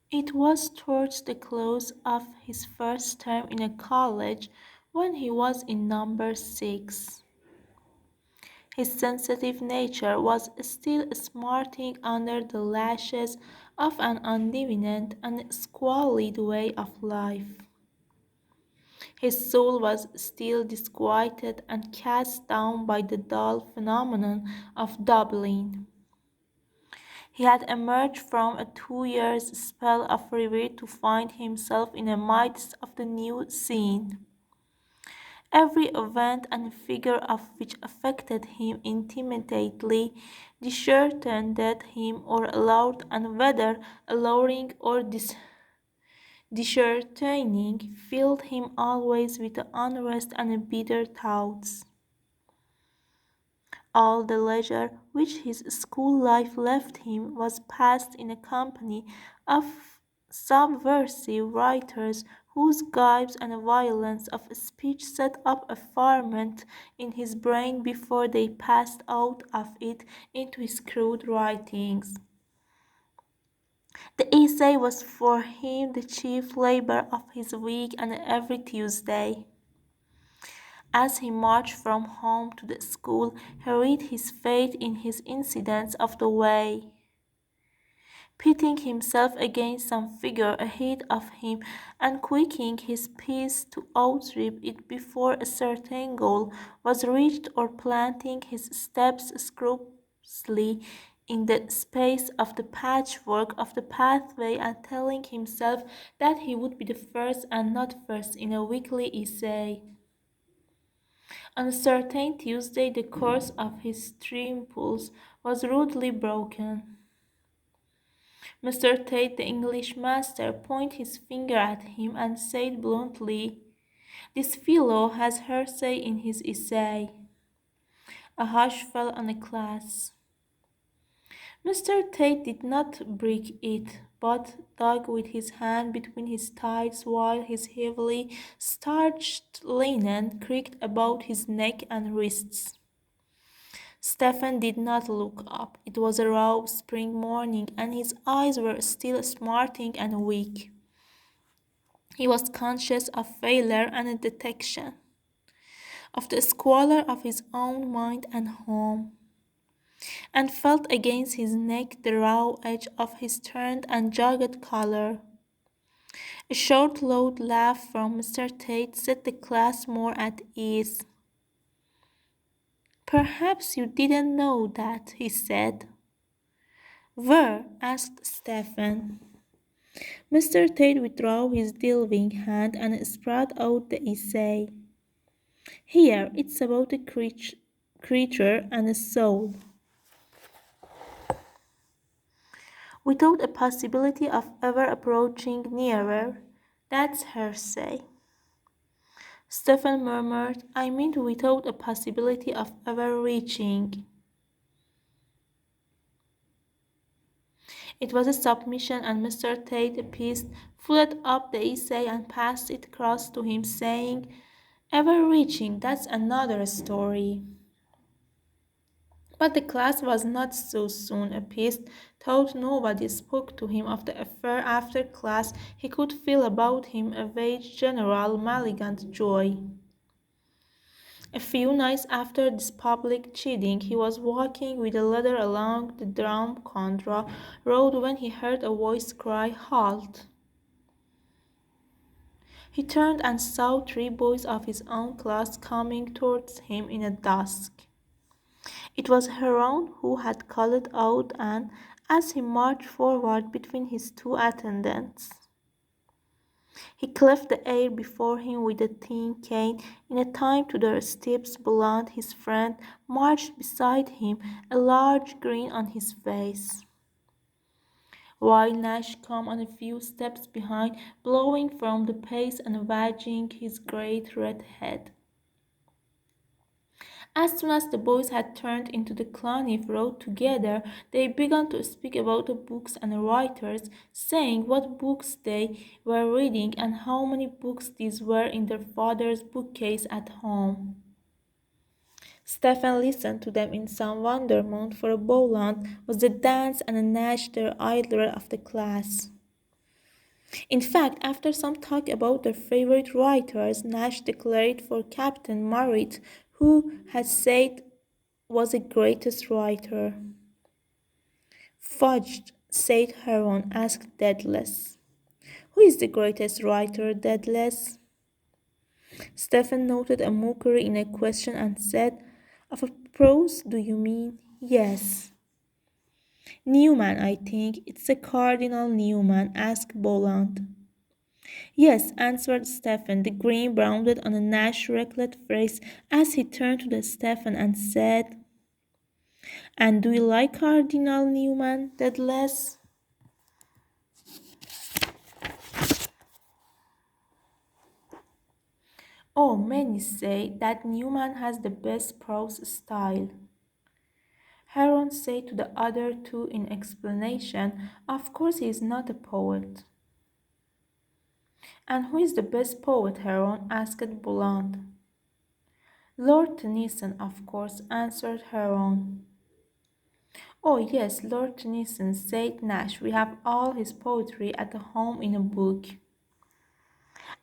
It was towards the close of his first term in a college when he was in number 6. His sensitive nature was still smarting under the lashes of an undivined and squalid way of life. His soul was still disquieted and cast down by the dull phenomenon of Dublin. He had emerged from a 2 years' spell of reverie to find himself in the midst of the new scene, every event and figure of which affected him intimately, disheartened him or allured, and whether alluring or disheartening, filled him always with unrest and bitter thoughts. All the leisure which his school life left him was passed in a company of subversive writers whose gibes and violence of speech set up a ferment in his brain before they passed out of it into his crude writings. The essay was for him the chief labor of his week and every Tuesday. As he marched from home to the school, he read his fate in his incidents of the way. Pitting himself against some figure ahead of him and quickening his pace to outstrip it before a certain goal was reached, or planting his steps scrupulously in the space of the patchwork of the pathway and telling himself that he would be the first and not first in a weekly essay. On a certain Tuesday the course of his triumphs was rudely broken. Mr. Tate, the English master, pointed his finger at him and said bluntly, "This fellow has heresy in his essay." A hush fell on the class. Mr. Tate did not break it, but dug with his hand between his thighs while his heavily starched linen creaked about his neck and wrists. Stephen did not look up. It was a raw spring morning, and his eyes were still smarting and weak. He was conscious of failure and detection, of the squalor of his own mind and home, and felt against his neck the raw edge of his turned and jagged collar. A short, loud laugh from Mr. Tate set the class more at ease. "Perhaps you didn't know that," he said. "Where?" asked Stephen. Mr. Tate withdrew his delving hand and spread out the essay. "Here, it's about a creature and a soul, without a possibility of ever approaching nearer. That's heresy." Stephen murmured, "I mean without a possibility of ever reaching." It was a submission, and Mr. Tate pieced, folded up the essay and passed it across to him, saying, "Ever reaching, that's another story." But the class was not so soon appeased, though nobody spoke to him of the affair after class. He could feel about him a vague, general, malignant joy. A few nights after this public chiding, he was walking with a letter along the Drumcondra road when he heard a voice cry, "Halt!" He turned and saw 3 boys of his own class coming towards him in the dusk. It was Heron who had called out, and as he marched forward between his 2 attendants, he cleft the air before him with a thin cane. In a time to their steps beyond, his friend marched beside him, a large grin on his face, while Nash came on a few steps behind, blowing from the pace and wagging his great red head. As soon as the boys had turned into the Clonife road together, they began to speak about the books and writers, saying what books they were reading and how many books these were in their father's bookcase at home. Stephen listened to them in some wonderment, for Bowland was the dance and Nash the idler of the class. In fact, after some talk about their favorite writers, Nash declared for Captain Merritt, who had said was the greatest writer. Fudged, said Heron, asked Daedalus. Who is the greatest writer, Daedalus? Stephen noted a mockery in a question and said, Of a prose, do you mean? Yes. Newman, I think. It's a Cardinal Newman, asked Bolland. Yes, answered Stephen, the grin browned on a Nash wrinkled face as he turned to the Stephen and said, And do you like Cardinal Newman, Daedalus? Oh, many say that Newman has the best prose style. Heron said to the other two in explanation, Of course he is not a poet. And who is the best poet, Heron? asked Bolland. Lord Tennyson, of course, answered Heron. Oh yes, Lord Tennyson, said Nash. We have all his poetry at home in a book.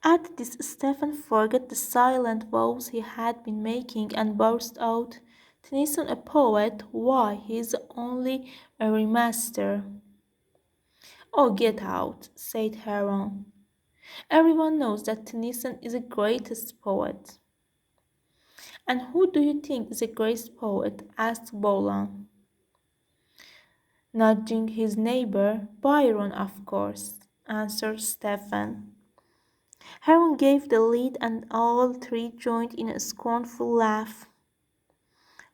At this, Stephen forgot the silent vows he had been making and burst out, Tennyson a poet? Why, he is only a remaster. Oh, get out, said Heron. Everyone knows that Tennyson is the greatest poet. And who do you think is the greatest poet? Asked Bolland, nudging his neighbor. Byron, of course, answered Stephen. Heron gave the lead and all three joined in a scornful laugh.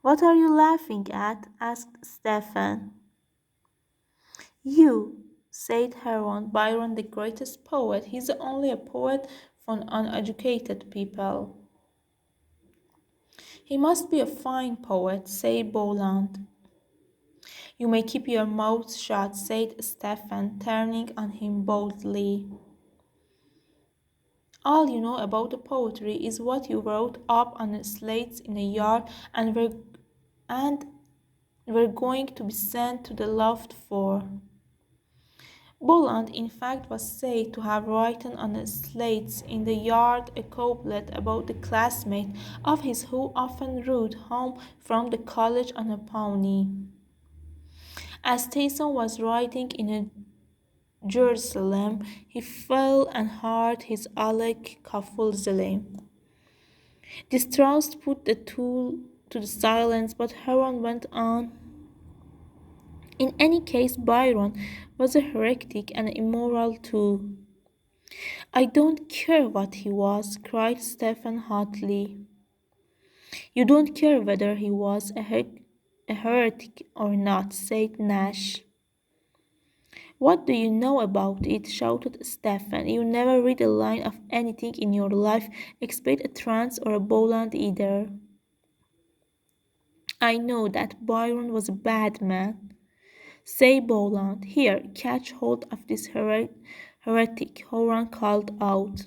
What are you laughing at? Asked Stephen. You, said Heron. Byron the greatest poet. He's only a poet for uneducated people. He must be a fine poet, said Bolland. You may keep your mouth shut, said Stephen, turning on him boldly. All you know about the poetry is what you wrote up on the slates in a yard and were going to be sent to the loft for. Bolland, in fact, was said to have written on the slates in the yard a couplet about the classmate of his who often rode home from the college on a pony. As Tyson was riding in a Jerusalem, he fell and hurt his Alec Kafulzalem. Distrust put the tool to the silence, but Heron went on. In any case, Byron was a heretic and immoral too. I don't care what he was, cried Stephen hotly. You don't care whether he was a heretic or not, said Nash. What do you know about it? Shouted Stephen. You never read a line of anything in your life, except a trance or a Bolland either. I know that Byron was a bad man. Say, Bolland, here, catch hold of this heretic, Horan called out.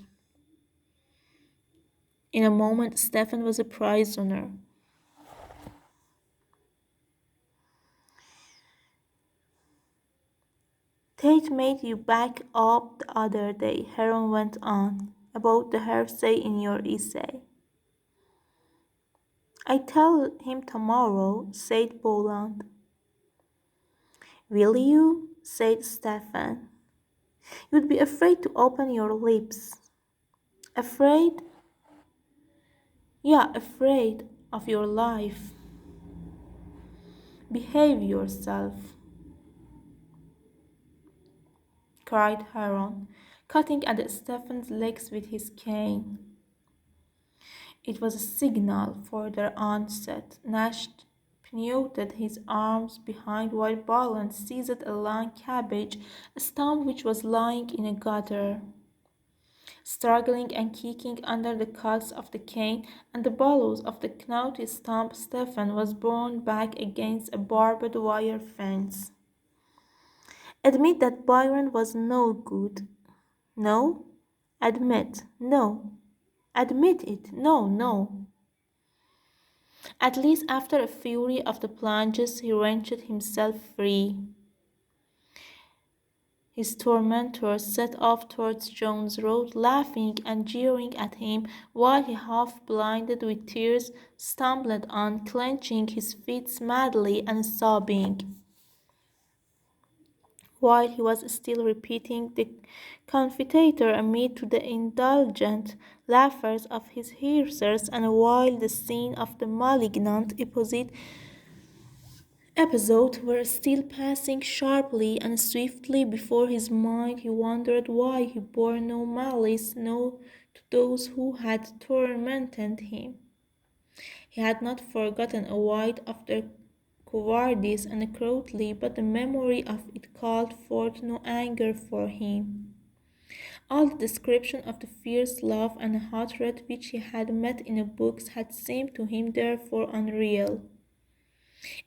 In a moment, Stephen was a prisoner. Tate made you back up the other day, Heron went on, about the hearsay in your essay. I tell him tomorrow, said Bolland. Will you? Said Stephen. You'd be afraid to open your lips. Afraid? Yeah, afraid of your life. Behave yourself, cried Heron, cutting at Stephen's legs with his cane. It was a signal for their onset. Nash pinioned his arms behind while Bolland seized a long cabbage stump which was lying in a gutter. Struggling and kicking under the cuts of the cane and the bellows of the knotty stump, Stephen was borne back against a barbed wire fence. Admit that Byron was no good. No? Admit. No. Admit it. No, no. At least after a fury of the plunges, he wrenched himself free. His tormentors set off towards John's road, laughing and jeering at him, while he, half blinded with tears, stumbled on, clenching his fists madly and sobbing. While he was still repeating the confiteor amid to the indulgent laughers of his hearers, and while the scene of the malignant episode were still passing sharply and swiftly before his mind, he wondered why he bore no malice no to those who had tormented him. He had not forgotten a white of their cowardice and cruelty, but the memory of it called forth no anger for him. All the description of the fierce love and hatred which he had met in the books had seemed to him therefore unreal.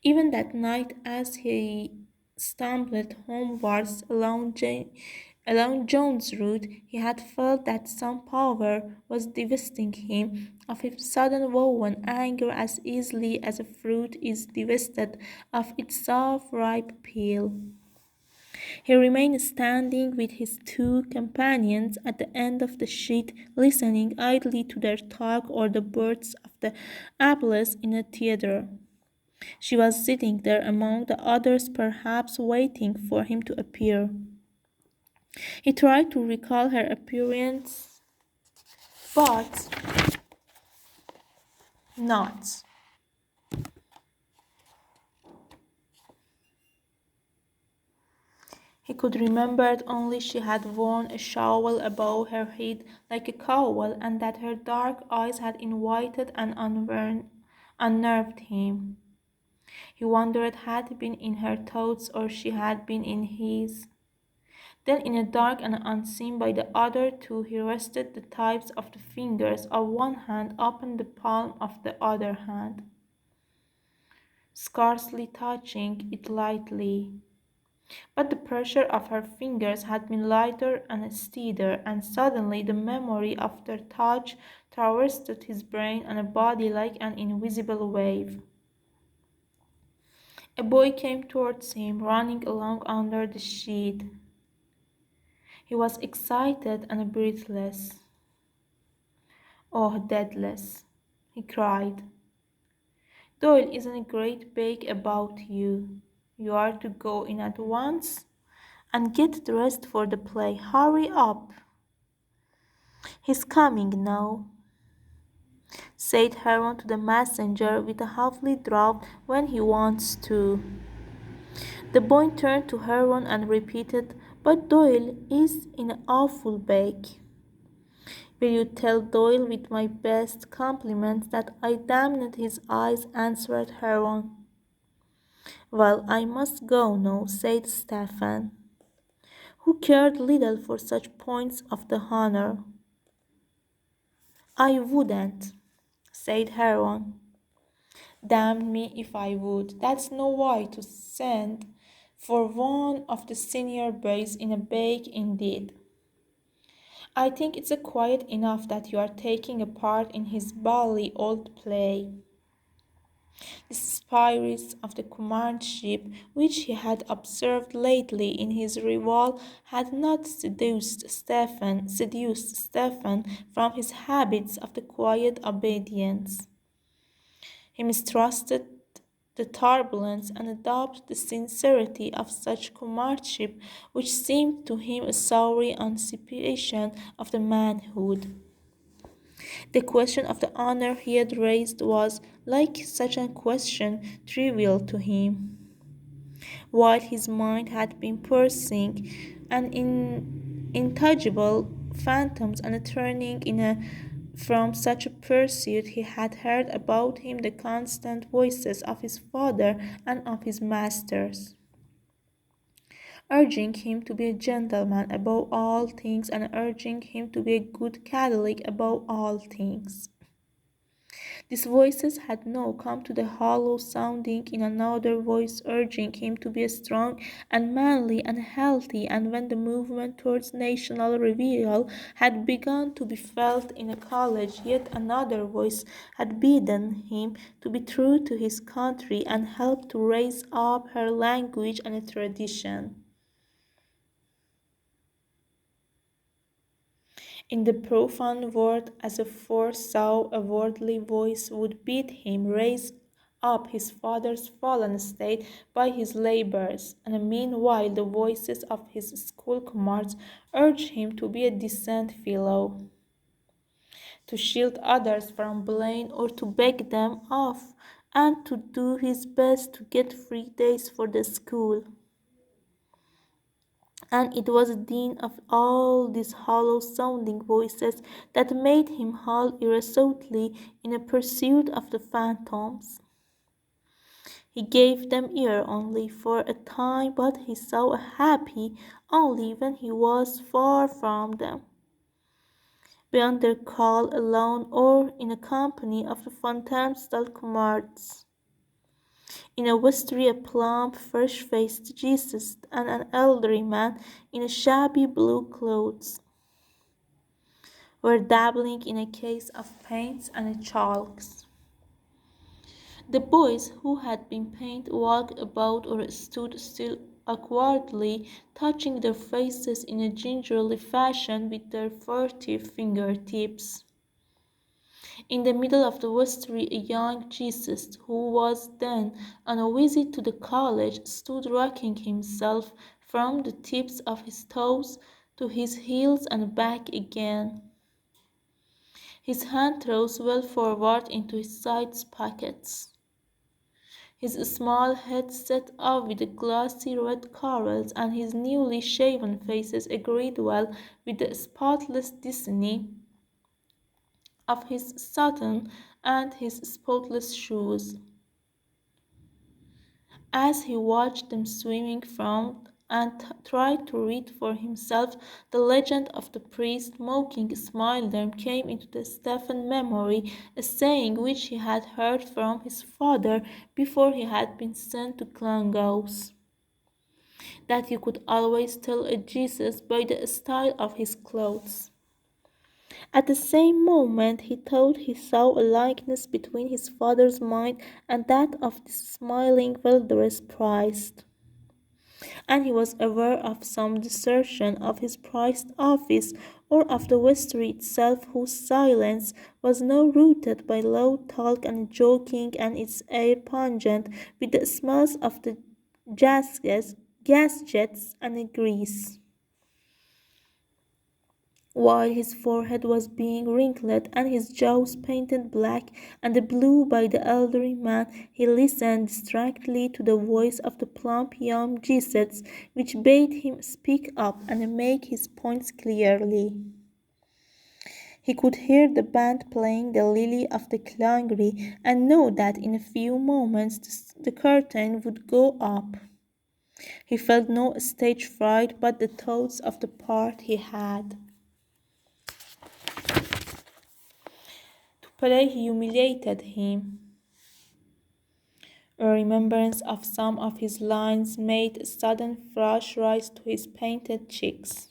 Even that night, as he stumbled homewards along John's route, he had felt that some power was divesting him of his sudden woe and anger as easily as a fruit is divested of its soft, ripe peel. He remained standing with his two companions at the end of the sheet, listening idly to their talk or the birds of the apples in the theatre. She was sitting there among the others, perhaps waiting for him to appear. He tried to recall her appearance, but not. He could remember only she had worn a shawl above her head like a cowl, and that her dark eyes had invited and unnerved him. He wondered had he been in her thoughts or she had been in his. Then in the dark and unseen by the other two he rested the tips of the fingers of one hand upon the palm of the other hand, scarcely touching it lightly. But the pressure of her fingers had been lighter and steadier, and suddenly the memory of their touch traversed his brain and body like an invisible wave. A boy came towards him, running along under the sheet. He was excited and breathless. "Oh, deathless!" he cried. "Doyle isn't a great big about you. You are to go in at once and get dressed for the play. Hurry up." "He's coming now," said Heron to the messenger with a halfly drop when he wants to. The boy turned to Heron and repeated, "But Doyle is in an awful bake." "Will you tell Doyle with my best compliments that I damned his eyes?" answered Heron. "Well, I must go now," said Stephen, who cared little for such points of the honor. "I wouldn't," said Heron. "Damn me if I would. That's no way to send for one of the senior boys in a bake indeed. I think it's quiet enough that you are taking a part in his bally old play." The spirits of the comradeship which he had observed lately in his rival had not seduced Stephen from his habits of the quiet obedience. He mistrusted the turbulence and adopted the sincerity of such comradeship, which seemed to him a sorry anticipation of the manhood. The question of the honor he had raised was, like such a question, trivial to him, while his mind had been pursuing an intangible phantoms and turning from such a pursuit he had heard about him the constant voices of his father and of his masters, urging him to be a gentleman above all things and urging him to be a good Catholic above all things. These voices had now come to the hollow sounding in another voice urging him to be strong and manly and healthy, and when the movement towards national revival had begun to be felt in a college, yet another voice had bidden him to be true to his country and help to raise up her language and tradition. In the profound word, as if foresaw a worldly voice would bid him raise up his father's fallen state by his labors, and meanwhile the voices of his school comrades urged him to be a decent fellow, to shield others from blame or to beg them off, and to do his best to get free days for the school. And it was the din of all these hollow-sounding voices that made him halt irresolutely in a pursuit of the phantoms. He gave them ear only for a time, but he saw a happy only when he was far from them, beyond their call, alone, or in a company of the Fontaine-style comrades. In a vestry a plump, fresh-faced Jesus and an elderly man in shabby blue clothes were dabbling in a case of paints and chalks. The boys who had been painted walked about or stood still awkwardly, touching their faces in a gingerly fashion with their furtive finger-tips. In the middle of the vestry a young Jesus, who was then on a visit to the college, stood rocking himself from the tips of his toes to his heels and back again, his hand thrown well forward into his side pockets, his small head set off with glossy red curls, and his newly shaven face agreed well with the spotless decency of his satin and his spotless shoes. As he watched them swimming from and tried to read for himself the legend of the priest mocking a smile, there came into the Stephen memory a saying which he had heard from his father before he had been sent to Clongowes, that you could always tell a Jesus by the style of his clothes. At the same moment he thought he saw a likeness between his father's mind and that of this smiling, well-dressed priest, and he was aware of some desertion of his prized office or of the vestry itself, whose silence was now rooted by loud talk and joking, and its air pungent with the smells of the gas jets and grease, while his forehead was being wrinkled and his jaws painted black and blue by the elderly man, he listened distractedly to the voice of the plump young Jesus, which bade him speak up and make his points clearly. He could hear the band playing the Lily of the Clongry, and know that in a few moments the curtain would go up. He felt no stage fright, but the thoughts of the part he had to play humiliated him. A remembrance of some of his lines made a sudden flush rise to his painted cheeks.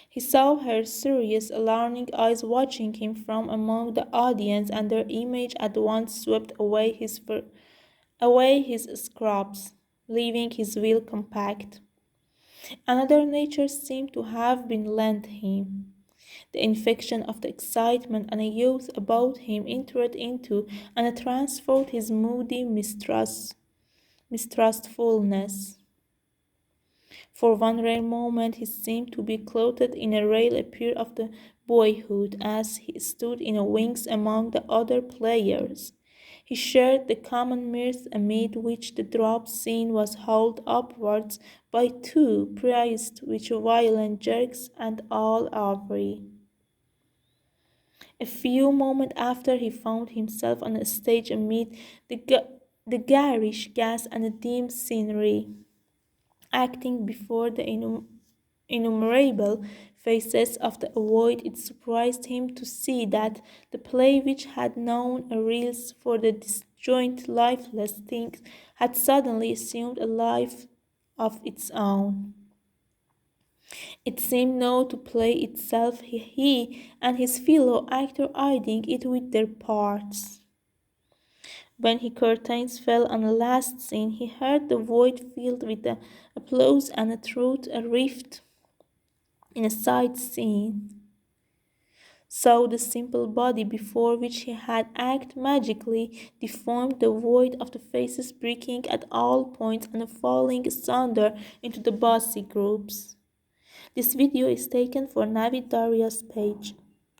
He saw her serious, alarming eyes watching him from among the audience, and their image at once swept away his scrubs, leaving his will compact. Another nature seemed to have been lent him. The infection of the excitement and youth about him entered into and transformed his moody mistrustfulness. For one rare moment he seemed to be clothed in a rare appeal of the boyhood as he stood in the wings among the other players. He shared the common mirth amid which the drop scene was hauled upwards by two priests with violent jerks and all awry. A few moments after he found himself on a stage amid the garish gas and the dim scenery, acting before the innumerable faces of the void. It surprised him to see that the play, which had known a reels for the disjointed, lifeless things, had suddenly assumed a life of its own. It seemed now to play itself, he and his fellow actor eying it with their parts. When his curtains fell on the last scene, he heard the void filled with the applause and through a rift in a side scene, saw the simple body before which he had acted magically deformed, the void of the faces breaking at all points and falling asunder into the bossy groups. This video is taken for Navid Daria's page.